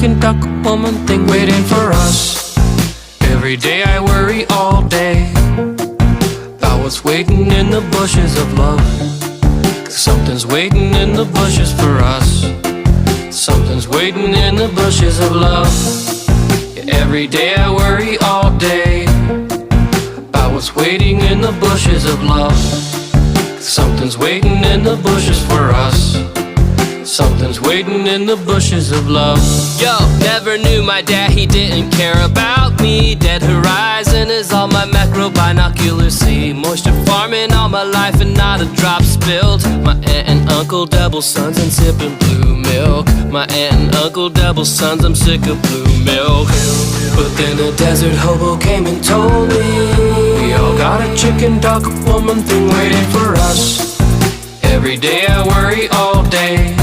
chicken duck woman thing waiting for us. Every day I worry all day about what's waiting in the bushes of love. 'Cause something's waiting in the bushes for us. Something's waiting in the bushes of love. Yeah, every day I worry all day about what's waiting in the bushes of love. 'Cause something's waiting in the bushes for us. Something's waiting in the bushes of love. Yo, never knew my dad, he didn't care about me. Dead horizon is all my macro binoculars see. Moisture farming all my life and not a drop spilled. My aunt and uncle double sons and sipping blue milk. My aunt and uncle double sons, I'm sick of blue milk. But then a desert hobo came and told me we all got a chicken duck woman thing waiting for us. Every day I worry all day